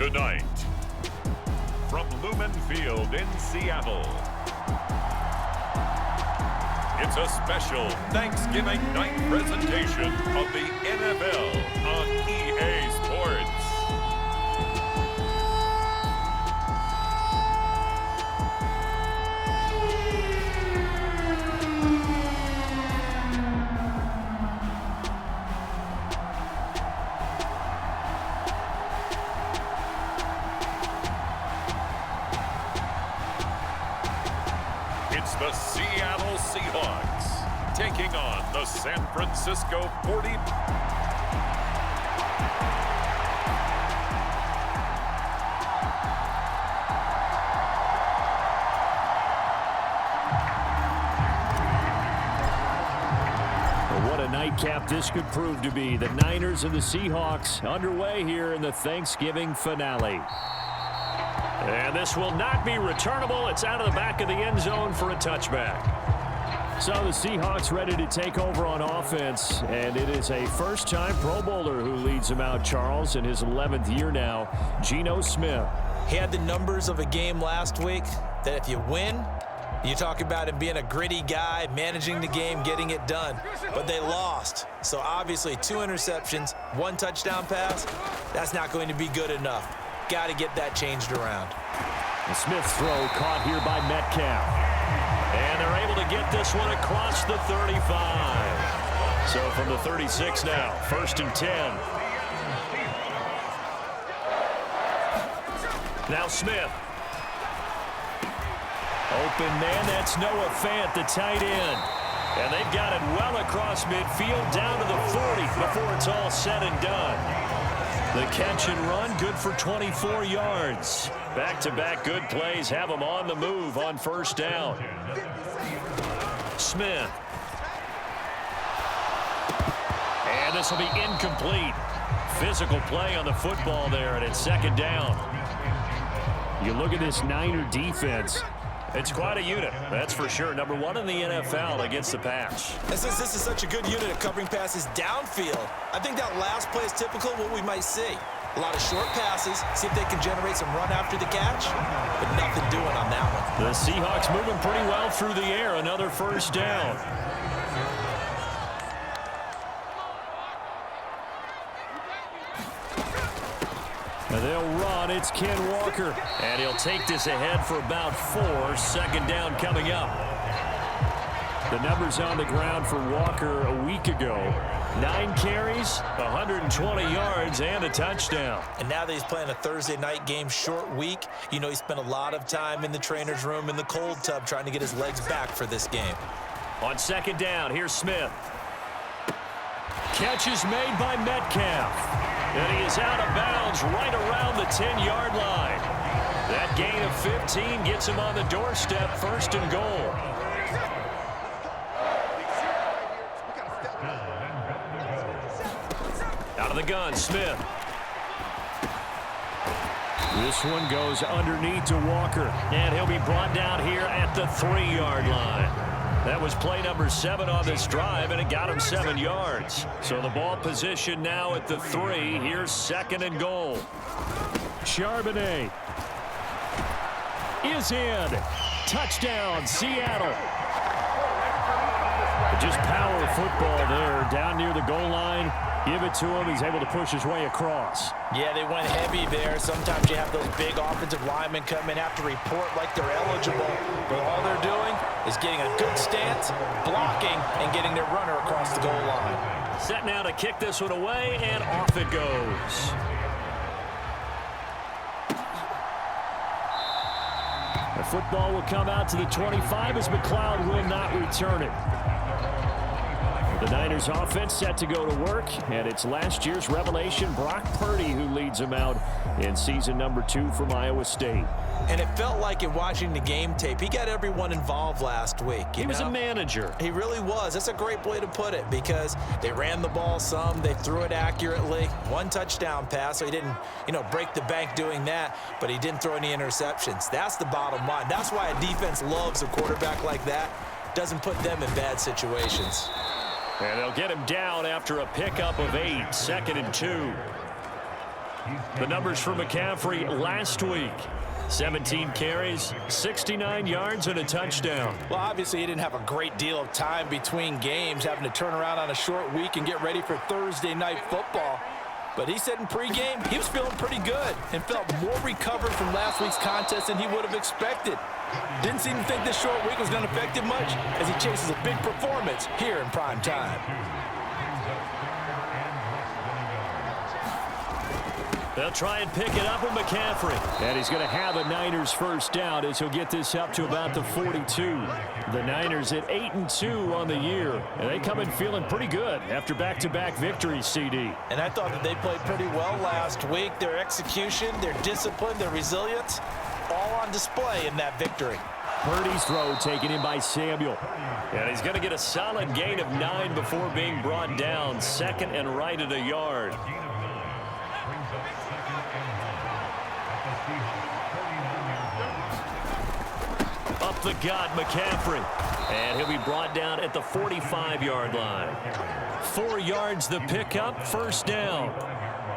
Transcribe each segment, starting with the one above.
Tonight, from Lumen Field in Seattle, it's a special Thanksgiving night presentation of the NFL on EA Sports. It's the Seattle Seahawks taking on the San Francisco 40. What a nightcap this could prove to be. The Niners and the Seahawks underway here in the Thanksgiving finale. And this will not be returnable. It's out of the back of the end zone for a touchback. So the Seahawks ready to take over on offense, and it is a first-time Pro Bowler who leads them out, Charles, in his 11th year now, Geno Smith. He had the numbers of a game last week that if you win, you talk about him being a gritty guy, managing the game, getting it done. But they lost. So obviously 2 interceptions, 1 touchdown pass, that's not going to be good enough. Got to get that changed around. The Smith throw caught here by Metcalf. And they're able to get this one across the 35. So from the 36 now, 1st and 10. Now Smith. Open man, that's Noah Fant, the tight end. And they've got it well across midfield down to the 40 before it's all said and done. The catch and run, good for 24 yards. Back-to-back good plays have them on the move on 1st down. Smith. And this will be incomplete. Physical play on the football there, and it's 2nd down. You look at this Niner defense. It's quite a unit, that's for sure. Number 1 in the NFL against the pass. And since this is such a good unit at covering passes downfield, I think that last play is typical of what we might see. A lot of short passes, see if they can generate some run after the catch, but nothing doing on that one. The Seahawks moving pretty well through the air. Another 1st down. They'll run. It's Ken Walker. And he'll take this ahead for about 4. 2nd down coming up. The numbers on the ground for Walker a week ago. 9 carries, 120 yards, and a touchdown. And now that he's playing a Thursday night game, short week, you know he spent a lot of time in the trainer's room in the cold tub trying to get his legs back for this game. On 2nd down, here's Smith. Catch is made by Metcalf. And he is out of bounds right around the 10-yard line. That gain of 15 gets him on the doorstep, 1st and goal. Out of the gun, Smith. This one goes underneath to Walker. And he'll be brought down here at the 3-yard line. That was play number 7 on this drive, and it got him 7 yards. So the ball position now at the 3. Here's 2nd and goal. Charbonnet is in. Touchdown, Seattle. Just power football there down near the goal line. Give it to him. He's able to push his way across. Yeah, they went heavy there. Sometimes you have those big offensive linemen come in, have to report like they're eligible. But all they're doing is getting a good stance, blocking, and getting their runner across the goal line. Set now to kick this one away, and off it goes. The football will come out to the 25 as McLeod will not return it. The Niners offense set to go to work, and it's last year's revelation, Brock Purdy, who leads them out in season number 2 from Iowa State. And it felt like in watching the game tape, he got everyone involved last week. He was a manager. He really was. That's a great way to put it because they ran the ball some, they threw it accurately. 1 touchdown pass, so he didn't, break the bank doing that, but he didn't throw any interceptions. That's the bottom line. That's why a defense loves a quarterback like that. Doesn't put them in bad situations. And they'll get him down after a pickup of 8, 2nd and 2. The numbers for McCaffrey last week. 17 carries, 69 yards, and a touchdown. Well, obviously, he didn't have a great deal of time between games, having to turn around on a short week and get ready for Thursday night football. But he said in pregame he was feeling pretty good and felt more recovered from last week's contest than he would have expected. Didn't seem to think this short week was going to affect him much as he chases a big performance here in prime time. They'll try and pick it up with McCaffrey. And he's going to have a Niners first down as he'll get this up to about the 42. The Niners at 8-2 on the year. And they come in feeling pretty good after back-to-back victories, CD. And I thought that they played pretty well last week. Their execution, their discipline, their resilience, all on display in that victory. Purdy's throw taken in by Samuel. And he's going to get a solid gain of 9 before being brought down. Second and right at a yard. Up the gut, McCaffrey. And he'll be brought down at the 45-yard line. 4 yards the pickup, first down.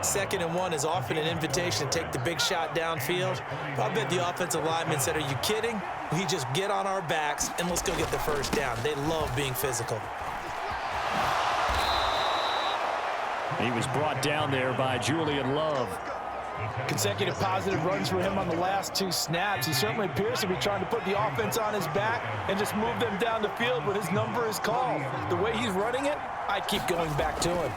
2nd and 1 is often an invitation to take the big shot downfield. I bet the offensive lineman said, "Are you kidding? We just get on our backs and let's go get the first down." They love being physical. He was brought down there by Julian Love. Consecutive positive runs for him on the last 2 snaps. He certainly appears to be trying to put the offense on his back and just move them down the field when his number is called. The way he's running it, I'd keep going back to him.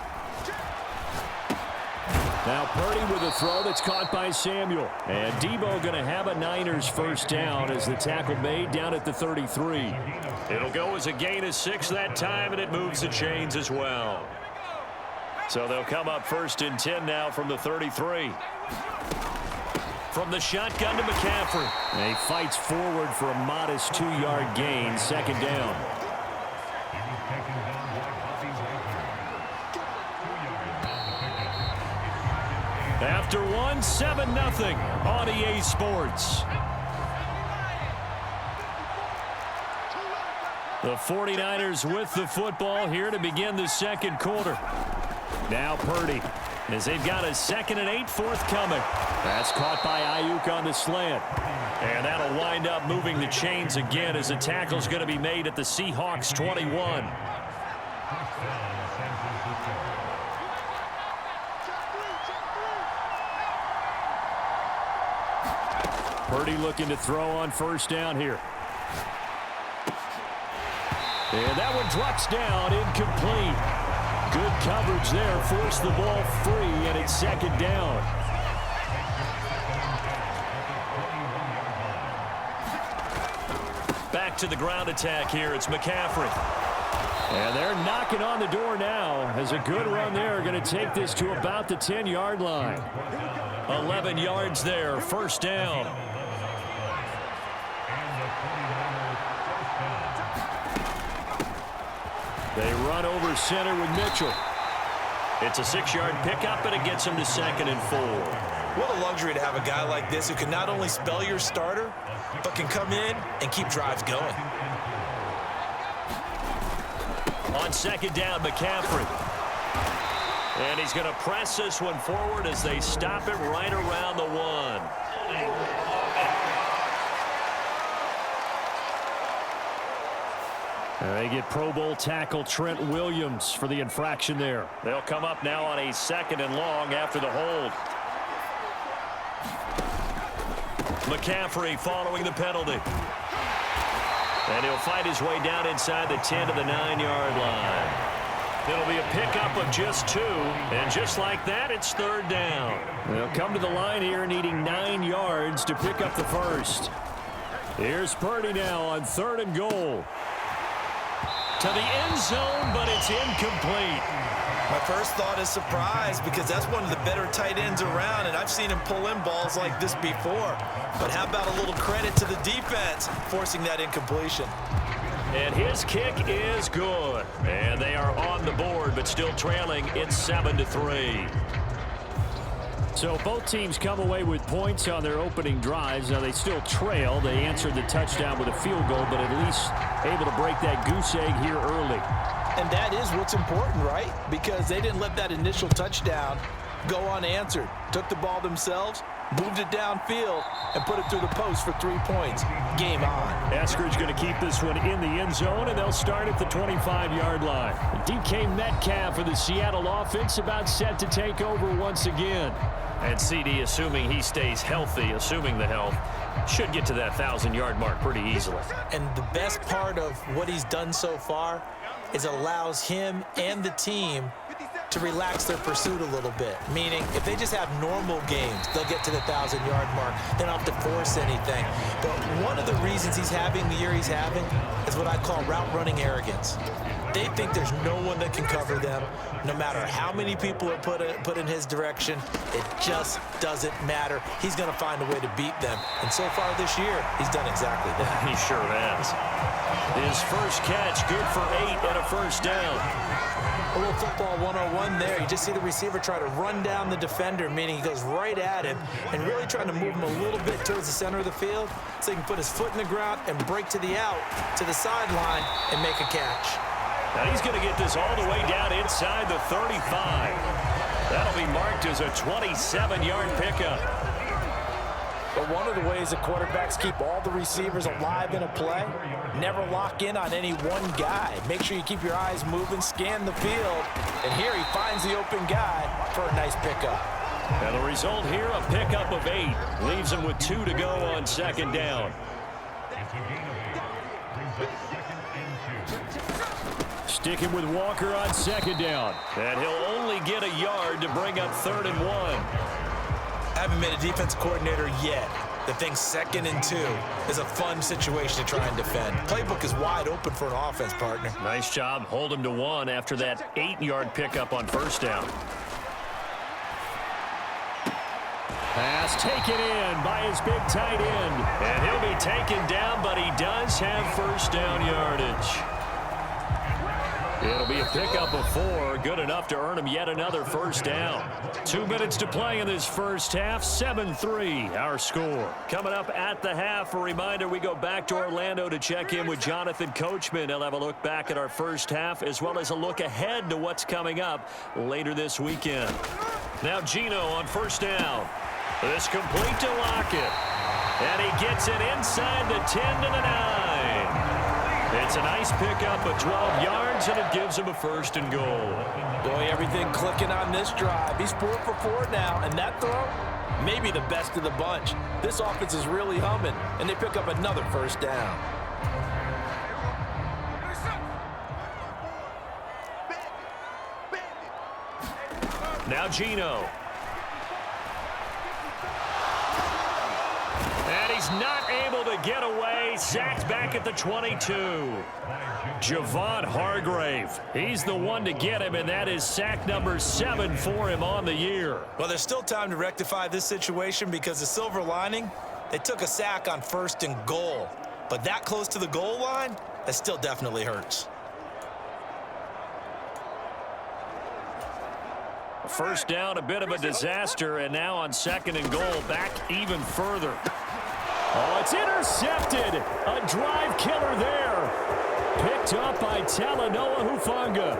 Now Purdy with a throw that's caught by Samuel. And Debo going to have a Niners first down as the tackle made down at the 33. It'll go as a gain of 6 that time, and it moves the chains as well. So they'll come up 1st and 10 now from the 33. From the shotgun to McCaffrey. And he fights forward for a modest 2-yard gain, 2nd down. After 1, 7-0 on EA Sports. The 49ers with the football here to begin the 2nd quarter. Now Purdy, as they've got a 2nd and 8 forthcoming. That's caught by Ayuk on the slant. And that'll wind up moving the chains again as the tackle's going to be made at the Seahawks 21. Purdy looking to throw on first down here. And that one drops down, incomplete. Good coverage there, forced the ball free, and it's 2nd down. Back to the ground attack here, it's McCaffrey. And they're knocking on the door now as a good run there going to take this to about the 10-yard line. 11 yards there, first down. They run over center with Mitchell. It's a 6-yard pickup, and it gets him to 2nd and 4. What a luxury to have a guy like this who can not only spell your starter, but can come in and keep drives going. On 2nd down, McCaffrey. And he's going to press this one forward as they stop it right around the 1. They get Pro Bowl tackle Trent Williams for the infraction there. They'll come up now on a 2nd and long after the hold. McCaffrey following the penalty. And he'll fight his way down inside the 10 to the 9-yard line. It'll be a pickup of just 2. And just like that, it's 3rd down. They'll come to the line here needing 9 yards to pick up the first. Here's Purdy now on 3rd and goal. To the end zone, but it's incomplete. My first thought is surprise because that's one of the better tight ends around, and I've seen him pull in balls like this before. But how about a little credit to the defense forcing that incompletion? And his kick is good. And they are on the board, but still trailing. It's 7-3. So both teams come away with points on their opening drives. Now they still trail. They answered the touchdown with a field goal, but at least able to break that goose egg here early. And that is what's important, right? Because they didn't let that initial touchdown go unanswered. Took the ball themselves, moved it downfield, and put it through the post for 3 points. Game on. Eskridge going to keep this one in the end zone, and they'll start at the 25-yard line. DK Metcalf for the Seattle offense about set to take over once again. And CD, assuming he stays healthy, assuming the health, should get to that 1,000-yard mark pretty easily. And the best part of what he's done so far is allows him and the team to relax their pursuit a little bit. Meaning, if they just have normal games, they'll get to the 1,000-yard mark. They don't have to force anything. But one of the reasons he's having the year he's having is what I call route running arrogance. They think there's no one that can cover them. No matter how many people are put in his direction, it just doesn't matter. He's going to find a way to beat them. And so far this year, he's done exactly that. He sure has. His first catch, good for 8 and a first down. A little football 101 there. You just see the receiver try to run down the defender, meaning he goes right at him and really trying to move him a little bit towards the center of the field so he can put his foot in the ground and break to the out, to the sideline, and make a catch. Now he's going to get this all the way down inside the 35. That'll be marked as a 27-yard pickup. But one of the ways that quarterbacks keep all the receivers alive in a play, never lock in on any one guy. Make sure you keep your eyes moving, scan the field, and here he finds the open guy for a nice pickup. And the result here, a pickup of 8. Leaves him with 2 to go on second down. Sticking with Walker on second down. And he'll only get a yard to bring up 3rd and 1. I haven't been a defense coordinator yet that thinks 2nd and 2 is a fun situation to try and defend. Playbook is wide open for an offense, partner. Nice job. Hold him to 1 after that 8-yard pickup on first down. Pass taken in by his big tight end. And he'll be taken down, but he does have first down yardage. It'll be a pickup of 4, good enough to earn him yet another first down. 2 minutes to play in this first half, 7-3 our score. Coming up at the half, a reminder we go back to Orlando to check in with Jonathan Coachman. He'll have a look back at our first half as well as a look ahead to what's coming up later this weekend. Now Gino on first down. This complete to Lockett. And he gets it inside the 10 to the 9. It's a nice pickup of 12 yards, and it gives him a 1st and goal. Boy, everything clicking on this drive. He's 4 for 4 now, and that throw, maybe the best of the bunch. This offense is really humming, and they pick up another first down. Now Gino. And he's not able to get away. Sacked back at the 22. Javon Hargrave. He's the one to get him, and that is sack number 7 for him on the year. Well, there's still time to rectify this situation because the silver lining, they took a sack on 1st and goal. But that close to the goal line, that still definitely hurts. First down, a bit of a disaster, and now on 2nd and goal, back even further. Oh, it's intercepted. A drive killer there. Picked up by Talanoa Hufanga.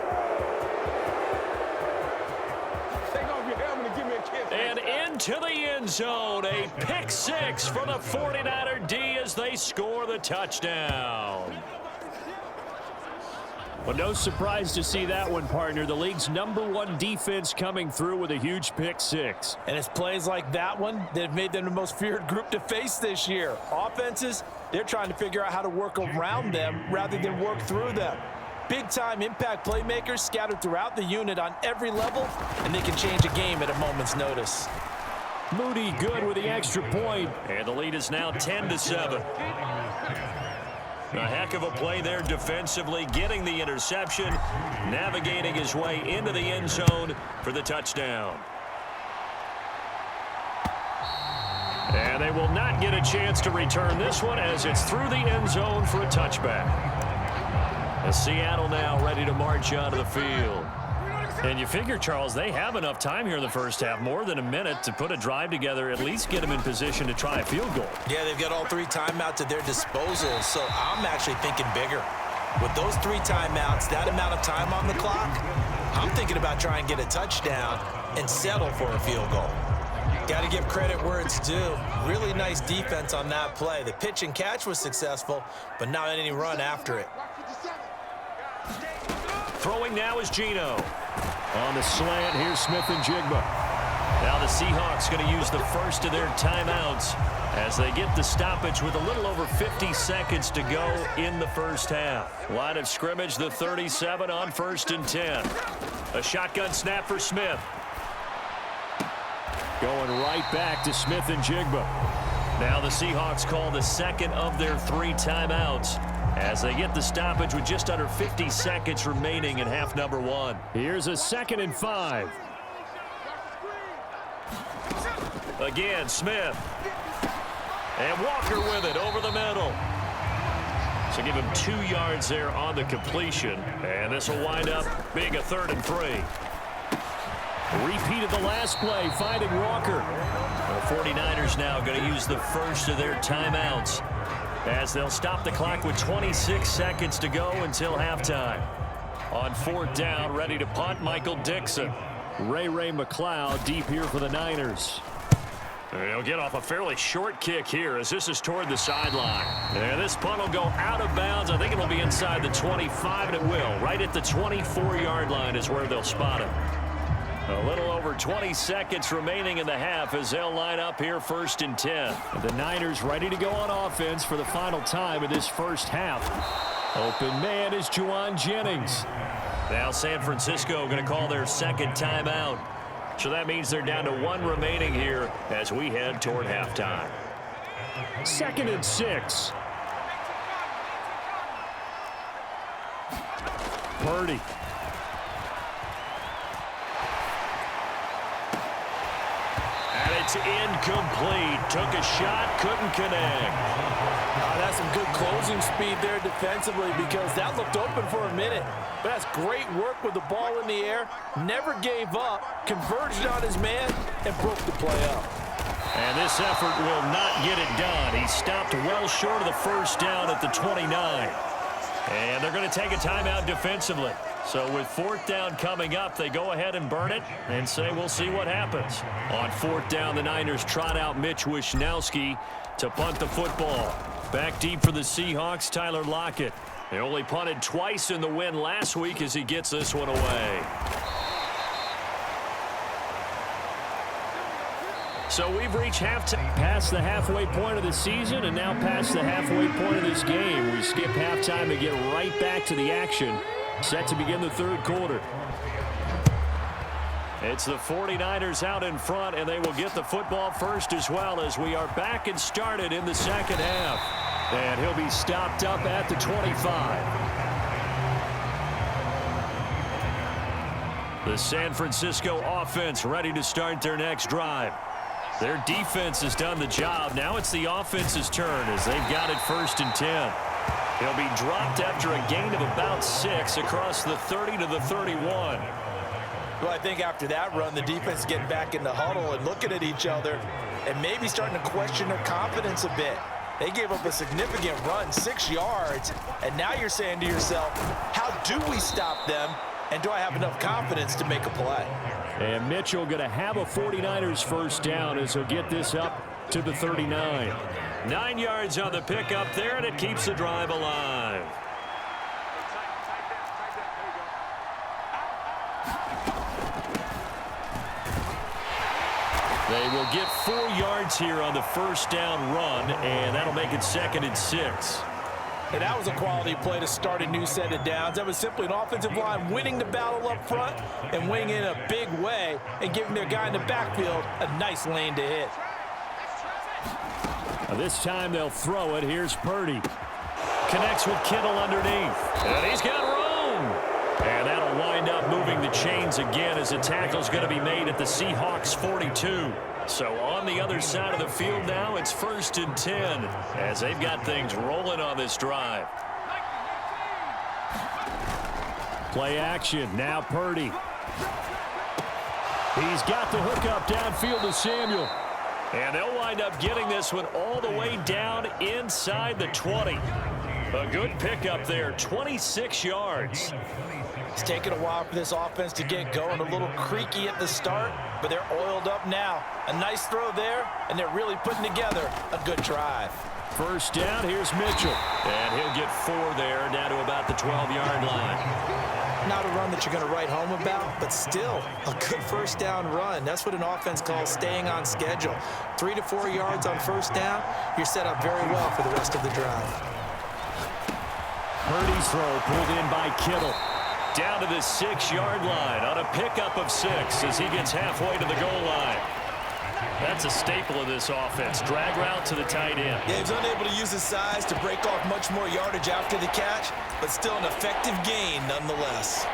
Take off your helmet and give me a kiss. And into the end zone. A pick 6 for the 49er D as they score the touchdown. Well, no surprise to see that one, partner. The league's #1 defense coming through with a huge pick 6. And it's plays like that one that have made them the most feared group to face this year. Offenses, they're trying to figure out how to work around them rather than work through them. Big-time impact playmakers scattered throughout the unit on every level, and they can change a game at a moment's notice. Moody good with the extra point, and the lead is now 10-7. A heck of a play there defensively, getting the interception, navigating his way into the end zone for the touchdown. And they will not get a chance to return this one as it's through the end zone for a touchback. And Seattle now ready to march onto the field. And you figure, Charles, they have enough time here in the first half, more than a minute, to put a drive together, at least get them in position to try a field goal. Yeah, they've got all 3 timeouts at their disposal, so I'm actually thinking bigger. With those 3 timeouts, that amount of time on the clock, I'm thinking about trying to get a touchdown and settle for a field goal. Got to give credit where it's due. Really nice defense on that play. The pitch and catch was successful, but not any run after it. Throwing now is Geno. On the slant, here's Smith and Jigba. Now the Seahawks going to use the first of their timeouts as they get the stoppage with a little over 50 seconds to go in the first half. Line of scrimmage, the 37 on 1st and 10. A shotgun snap for Smith. Going right back to Smith and Jigba. Now the Seahawks call the second of their 3 timeouts as they get the stoppage with just under 50 seconds remaining in half number 1. Here's a 2nd and 5. Again, Smith. And Walker with it over the middle. So give him 2 yards there on the completion. And this will wind up being a 3rd and 3. Repeat of the last play, finding Walker. The 49ers now going to use the first of their timeouts as they'll stop the clock with 26 seconds to go until halftime. On 4th down, ready to punt, Michael Dixon. Ray McLeod deep here for the Niners. He'll get off a fairly short kick here as this is toward the sideline. And this punt will go out of bounds. I think it'll be inside the 25, and it will. Right at the 24-yard line is where they'll spot it. A little over 20 seconds remaining in the half as they'll line up here 1st and 10. The Niners ready to go on offense for the final time of this first half. Open man is Juwan Jennings. Now San Francisco going to call their 2nd timeout. So that means they're down to 1 remaining here as we head toward halftime. 2nd and 6. Purdy. And it's incomplete. Took a shot, couldn't connect. That's some good closing speed there defensively because that looked open for a minute. But that's great work with the ball in the air. Never gave up, converged on his man, and broke the play up. And this effort will not get it done. He stopped well short of the first down at the 29. And they're going to take a timeout defensively. So with 4th down coming up, they go ahead and burn it and say we'll see what happens. On 4th down, the Niners trot out Mitch Wishnowski to punt the football. Back deep for the Seahawks, Tyler Lockett. They only punted twice in the win last week as he gets this one away. So we've reached halftime, past the halfway point of the season, and now past the halfway point of this game. We skip halftime and get right back to the action. Set to begin the 3rd quarter. It's the 49ers out in front, and they will get the football first as well as we are back and started in the 2nd half. And he'll be stopped up at the 25. The San Francisco offense ready to start their next drive. Their defense has done the job. Now it's the offense's turn as they've got it 1st and 10. He'll be dropped after a gain of about 6 across the 30 to the 31. Well, I think after that run, the defense getting back in the huddle and looking at each other and maybe starting to question their confidence a bit. They gave up a significant run, 6 yards, and now you're saying to yourself, how do we stop them, and do I have enough confidence to make a play? And Mitchell going to have a 49ers first down as he'll get this up to the 39. 9 yards on the pickup there, and it keeps the drive alive. They will get 4 yards here on the first down run, and that'll make it 2nd and 6. And that was a quality play to start a new set of downs. That was simply an offensive line winning the battle up front and winning in a big way and giving their guy in the backfield a nice lane to hit. This time they'll throw it. Here's Purdy. Connects with Kittle underneath. And he's got room. And that'll wind up moving the chains again as the tackle's going to be made at the Seahawks 42. So on the other side of the field now, it's 1st and 10 as they've got things rolling on this drive. Play action. Now Purdy. He's got the hookup downfield to Samuel. And they'll wind up getting this one all the way down inside the 20. A good pickup there, 26 yards. It's taken a while for this offense to get going. A little creaky at the start, but they're oiled up now. A nice throw there, and they're really putting together a good drive. First down, here's Mitchell. And he'll get 4 there, down to about the 12-yard line. Not a run that you're going to write home about, but still a good first down run. That's what an offense calls staying on schedule. 3 to 4 yards on first down, you're set up very well for the rest of the drive. Purdy's throw pulled in by Kittle. Down to the 6-yard line on a pickup of 6 as he gets halfway to the goal line. That's a staple of this offense. Drag route to the tight end. Yeah, he's unable to use his size to break off much more yardage after the catch, but still an effective gain nonetheless.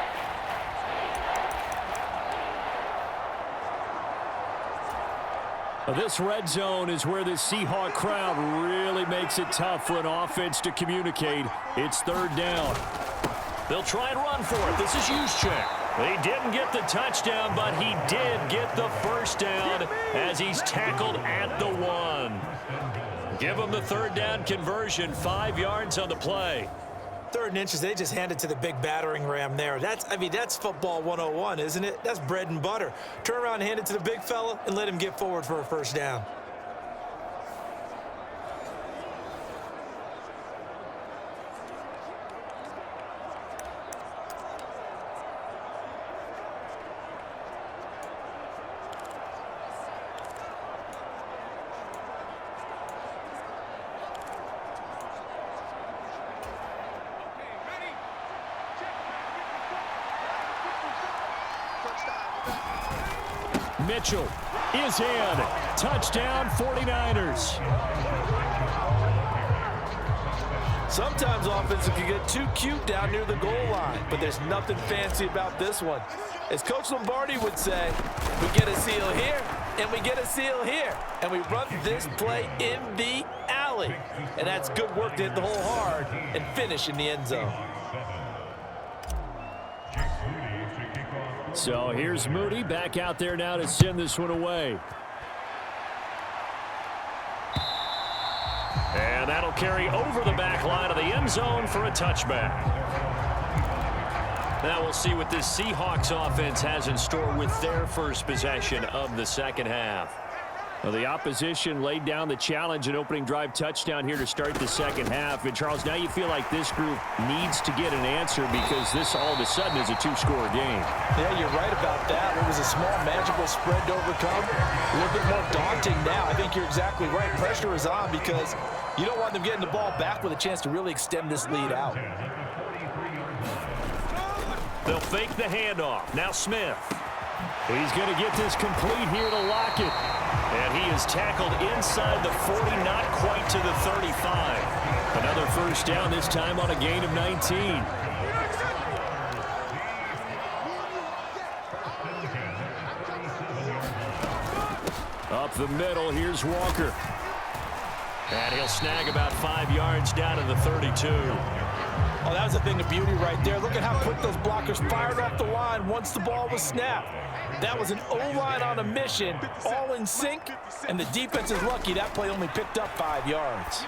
This red zone is where the Seahawk crowd really makes it tough for an offense to communicate. It's 3rd down. They'll try and run for it. This is Juszczyk. He didn't get the touchdown, but he did get the first down as he's tackled at the 1. Give him the 3rd down conversion, 5 yards on the play. 3rd and inches, they just handed to the big battering ram there. That's football 101, isn't it? That's bread and butter. Turn around and hand it to the big fella and let him get forward for a first down. Mitchell is in. Touchdown, 49ers. Sometimes offenses can get too cute down near the goal line, but there's nothing fancy about this one. As Coach Lombardi would say, we get a seal here, and we get a seal here, and we run this play in the alley. And that's good work to hit the hole hard and finish in the end zone. So here's Moody back out there now to send this one away. And that'll carry over the back line of the end zone for a touchback. Now we'll see what this Seahawks offense has in store with their first possession of the second half. Well, the opposition laid down the challenge, an opening drive touchdown here to start the second half. And, Charles, now you feel like this group needs to get an answer because this all of a sudden is a 2-score game. Yeah, you're right about that. It was a small, manageable spread to overcome. A little bit more daunting now. I think you're exactly right. Pressure is on because you don't want them getting the ball back with a chance to really extend this lead out. They'll fake the handoff. Now Smith. He's going to get this complete here to Lockett. And he is tackled inside the 40, not quite to the 35. Another first down, this time on a gain of 19. Up the middle, here's Walker. And he'll snag about 5 yards down to the 32. Oh, that was a thing of beauty right there. Look at how quick those blockers fired off the line once the ball was snapped. That was an O-line on a mission, all in sync, and the defense is lucky that play only picked up 5 yards.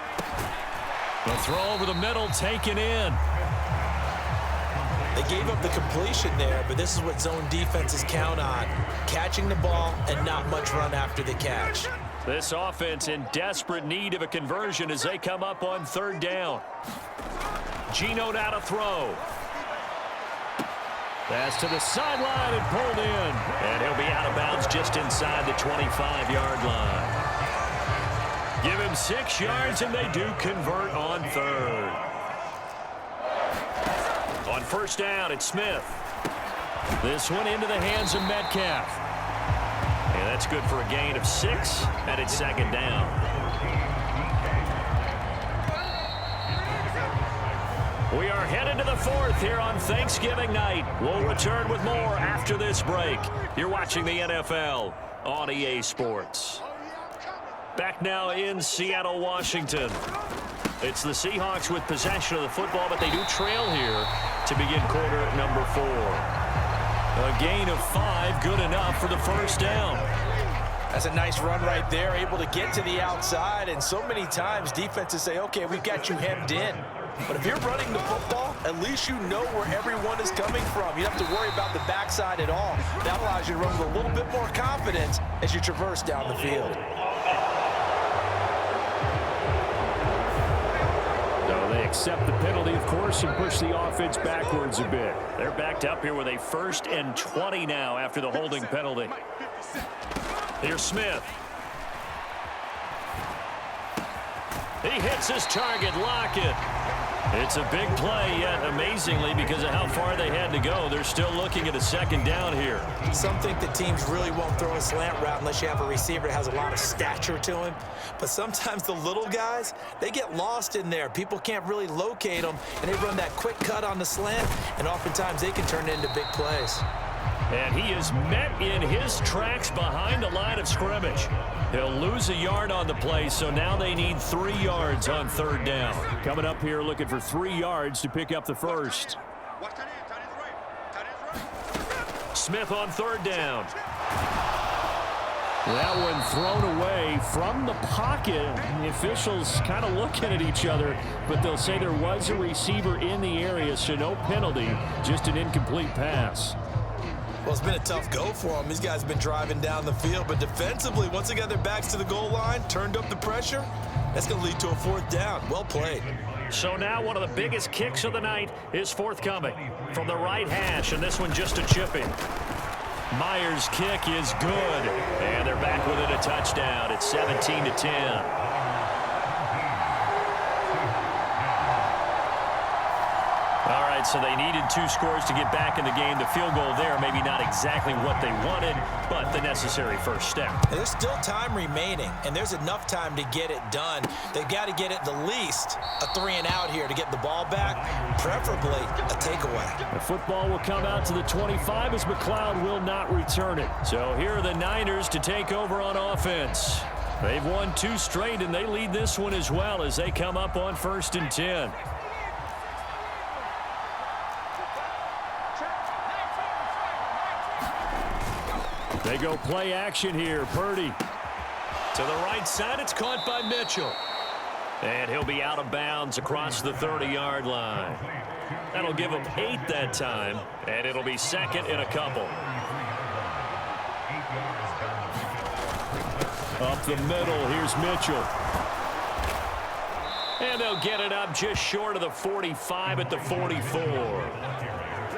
The throw over the middle taken in. They gave up the completion there, but this is what zone defenses count on. Catching the ball and not much run after the catch. This offense in desperate need of a conversion as they come up on 3rd down. Geno now to throw. Pass to the sideline and pulled in. And he'll be out of bounds just inside the 25-yard line. Give him 6 yards, and they do convert on 3rd. On first down, it's Smith. This one into the hands of Metcalf. And that's good for a gain of 6, and it's 2nd down. We are headed to the 4th here on Thanksgiving night. We'll return with more after this break. You're watching the NFL on EA Sports. Back now in Seattle, Washington. It's the Seahawks with possession of the football, but they do trail here to begin quarter number 4. A gain of 5, good enough for the first down. That's a nice run right there, able to get to the outside, and so many times defenses say, okay, we've got you hemmed in. But if you're running the football, at least you know where everyone is coming from. You don't have to worry about the backside at all. That allows you to run with a little bit more confidence as you traverse down the field. So they accept the penalty, of course, and push the offense backwards a bit. They're backed up here with a 1st and 20 now after the holding penalty. Here's Smith. He hits his target, Lockett. It's a big play, yet amazingly, because of how far they had to go, they're still looking at a 2nd down here. Some think that teams really won't throw a slant route unless you have a receiver that has a lot of stature to him. But sometimes the little guys, they get lost in there. People can't really locate them, and they run that quick cut on the slant, and oftentimes they can turn it into big plays. And he is met in his tracks behind the line of scrimmage. He'll lose a yard on the play, so now they need 3 yards on 3rd down. Coming up here looking for 3 yards to pick up the 1st. Smith on 3rd down. That one thrown away from the pocket. The officials kind of looking at each other, but they'll say there was a receiver in the area, so no penalty, just an incomplete pass. Well, it's been a tough go for them. These guys have been driving down the field, but defensively, once they got their backs to the goal line, turned up the pressure, that's going to lead to a 4th down. Well played. So now one of the biggest kicks of the night is forthcoming from the right hash, and this one just a chipping. Myers' kick is good, and they're back within a touchdown. It's 17-10. All right, so they needed 2 scores to get back in the game. The field goal there, maybe not exactly what they wanted, but the necessary first step. There's still time remaining, and there's enough time to get it done. They've got to get at the least a 3-and-out here to get the ball back, preferably a takeaway. The football will come out to the 25 as McLeod will not return it. So here are the Niners to take over on offense. They've won 2 straight, and they lead this one as well as they come up on 1st and 10. They go play action here. Purdy to the right side. It's caught by Mitchell. And he'll be out of bounds across the 30-yard line. That'll give him 8 that time, and it'll be 2nd and a couple. Up the middle, here's Mitchell. And they'll get it up just short of the 45 at the 44.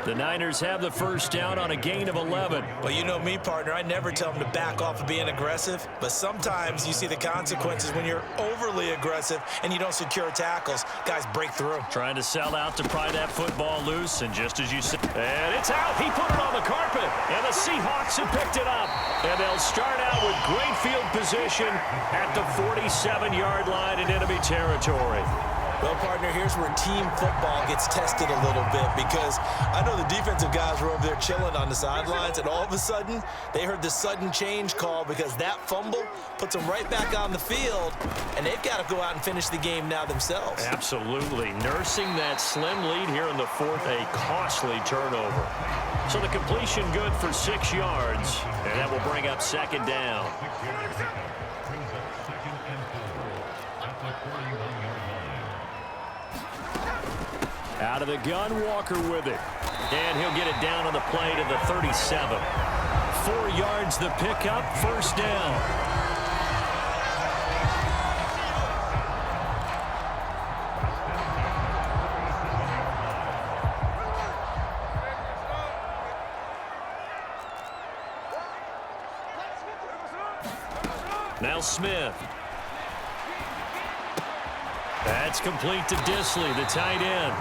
The Niners have the 1st down on a gain of 11. Well, you know me, partner. I never tell them to back off of being aggressive, but sometimes you see the consequences when you're overly aggressive and you don't secure tackles. Guys break through. Trying to sell out to pry that football loose, and just as you said, and it's out. He put it on the carpet, and the Seahawks have picked it up. And they'll start out with great field position at the 47-yard line in enemy territory. Well, partner, here's where team football gets tested a little bit, because I know the defensive guys were over there chilling on the sidelines, and all of a sudden, they heard the sudden change call because that fumble puts them right back on the field, and they've got to go out and finish the game now themselves. Absolutely. Nursing that slim lead here in the 4th, a costly turnover. So the completion good for 6 yards, and that will bring up 2nd down. Out of the gun, Walker with it. And he'll get it down on the play to the 37. 4 yards the pickup, 1st down. Now Smith. That's complete to Disley, the tight end.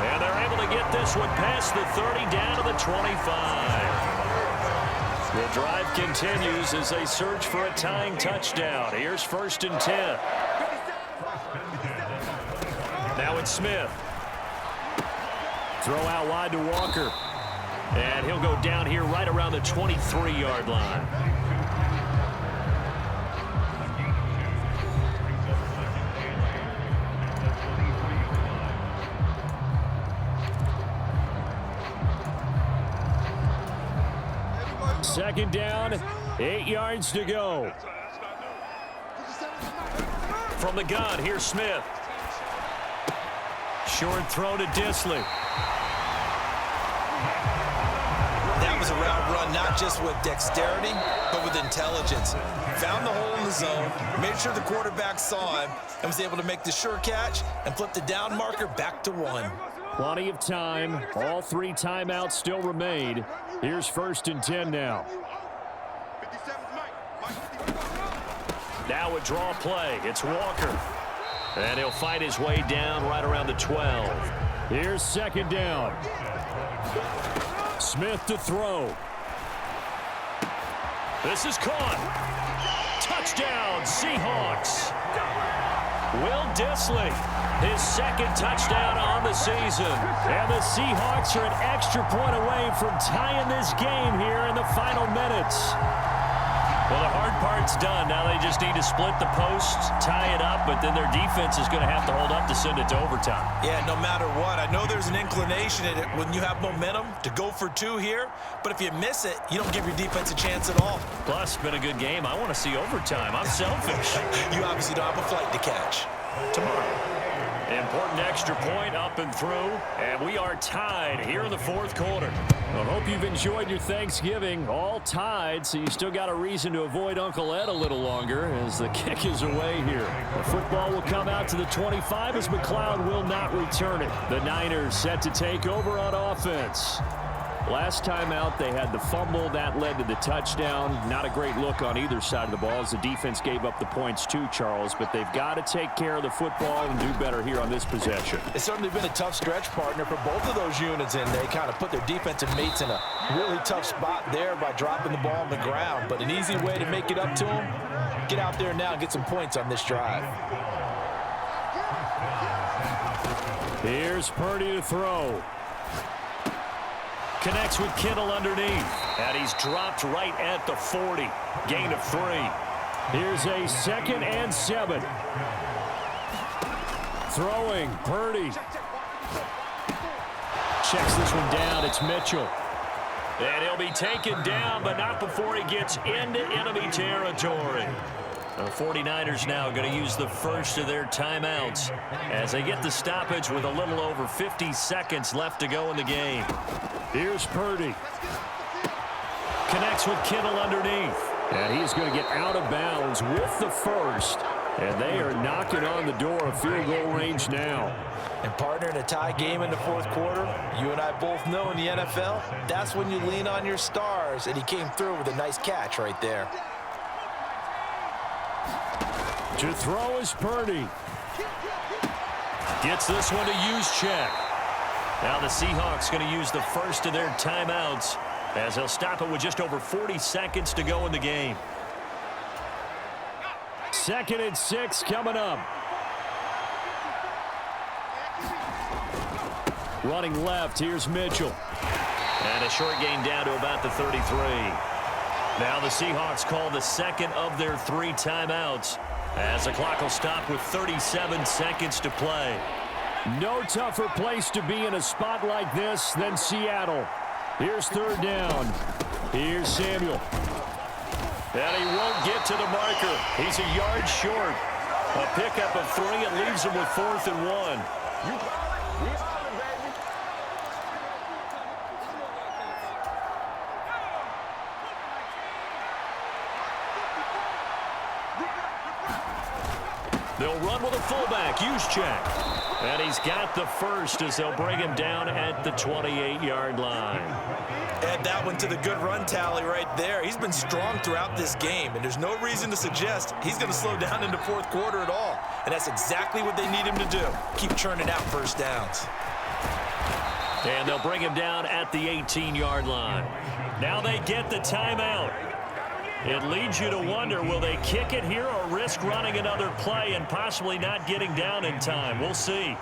And they're able to get this one past the 30 down to the 25. The drive continues as they search for a tying touchdown. Here's 1st and 10. Now it's Smith. Throw out wide to Walker. And he'll go down here right around the 23-yard line. Second down, 8 yards to go. From the gun, here's Smith. Short throw to Disley. That was a route run, not just with dexterity, but with intelligence. Found the hole in the zone, made sure the quarterback saw him, and was able to make the sure catch and flip the down marker back to 1. Plenty of time. All 3 timeouts still remain. Here's 1st and 10 now. Now a draw play. It's Walker. And he'll fight his way down right around the 12. Here's 2nd down. Smith to throw. This is caught. Touchdown, Seahawks. Will Disley, his 2nd touchdown on the season. And the Seahawks are an extra point away from tying this game here in the final minutes. Well, the hard part's done. Now they just need to split the posts, tie it up, but then their defense is going to have to hold up to send it to overtime. Yeah, no matter what. I know there's an inclination in it when you have momentum to go for 2 here, but if you miss it, you don't give your defense a chance at all. Plus, it's been a good game. I want to see overtime. I'm selfish. You obviously don't have a flight to catch. Tomorrow. Important extra point up and through, and we are tied here in the 4th quarter. I hope you've enjoyed your Thanksgiving. All tied, so you still got a reason to avoid Uncle Ed a little longer as the kick is away here. The football will come out to the 25 as McLeod will not return it. The Niners set to take over on offense. Last time out, they had the fumble. That led to the touchdown. Not a great look on either side of the ball as the defense gave up the points too, Charles. But they've got to take care of the football and do better here on this possession. It's certainly been a tough stretch, partner, for both of those units, and they kind of put their defensive mates in a really tough spot there by dropping the ball on the ground. But an easy way to make it up to them, get out there now and get some points on this drive. Here's Purdy to throw. Connects with Kittle underneath. And he's dropped right at the 40. Gain of 3. Here's a 2nd and 7. Throwing. Purdy. Checks this one down. It's Mitchell. And he'll be taken down, but not before he gets into enemy territory. The 49ers now going to use the first of their timeouts as they get the stoppage with a little over 50 seconds left to go in the game. Here's Purdy. Connects with Kittle underneath. And he's going to get out of bounds with the first. And they are knocking on the door of field goal range now. And partner, in a tie game in the 4th quarter, you and I both know in the NFL, that's when you lean on your stars. And he came through with a nice catch right there. To throw is Purdy. Gets this one to Juszczyk. Now the Seahawks going to use the first of their timeouts as they'll stop it with just over 40 seconds to go in the game. 2nd and 6 coming up. Running left, here's Mitchell. And a short gain down to about the 33. Now the Seahawks call the 2nd of their 3 timeouts as the clock will stop with 37 seconds to play. No tougher place to be in a spot like this than Seattle. Here's 3rd down. Here's Samuel. And he won't get to the marker. He's a yard short. A pickup of 3. It leaves him with 4th and 1. They'll run with a fullback, Juszczyk. And he's got the first as they'll bring him down at the 28-yard line. Add that one to the good run tally right there. He's been strong throughout this game, and there's no reason to suggest he's going to slow down in the 4th quarter at all. And that's exactly what they need him to do. Keep churning out first downs. And they'll bring him down at the 18-yard line. Now they get the timeout. It leads you to wonder, will they kick it here or risk running another play and possibly not getting down in time? We'll see.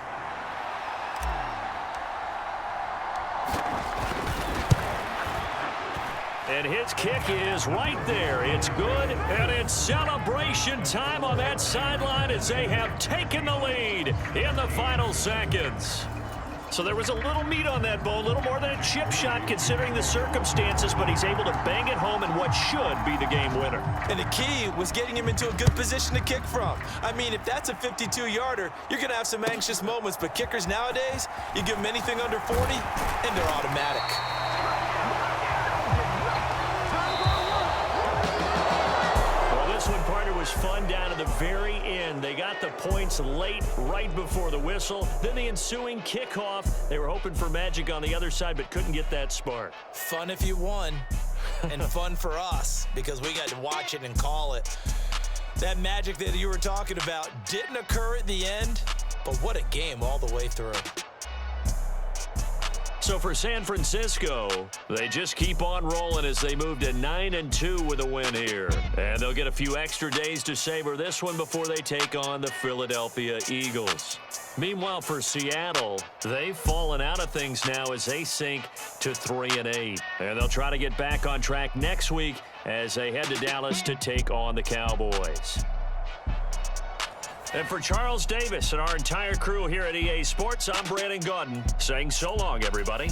And his kick is right there. It's good, and it's celebration time on that sideline as they have taken the lead in the final seconds. So there was a little meat on that bone, a little more than a chip shot considering the circumstances, but he's able to bang it home in what should be the game winner. And the key was getting him into a good position to kick from. I mean, if that's a 52-yarder, you're going to have some anxious moments, but kickers nowadays, you give them anything under 40, and they're automatic. This one, partner, was fun down to the very end. They got the points late, right before the whistle. Then the ensuing kickoff. They were hoping for magic on the other side, but couldn't get that spark. Fun if you won, and fun for us, because we got to watch it and call it. That magic that you were talking about didn't occur at the end, but what a game all the way through. So for San Francisco, they just keep on rolling as they move to 9-2 with a win here. And they'll get a few extra days to savor this one before they take on the Philadelphia Eagles. Meanwhile, for Seattle, they've fallen out of things now as they sink to 3-8. And they'll try to get back on track next week as they head to Dallas to take on the Cowboys. And for Charles Davis and our entire crew here at EA Sports, I'm Brandon Gaudin saying so long, everybody.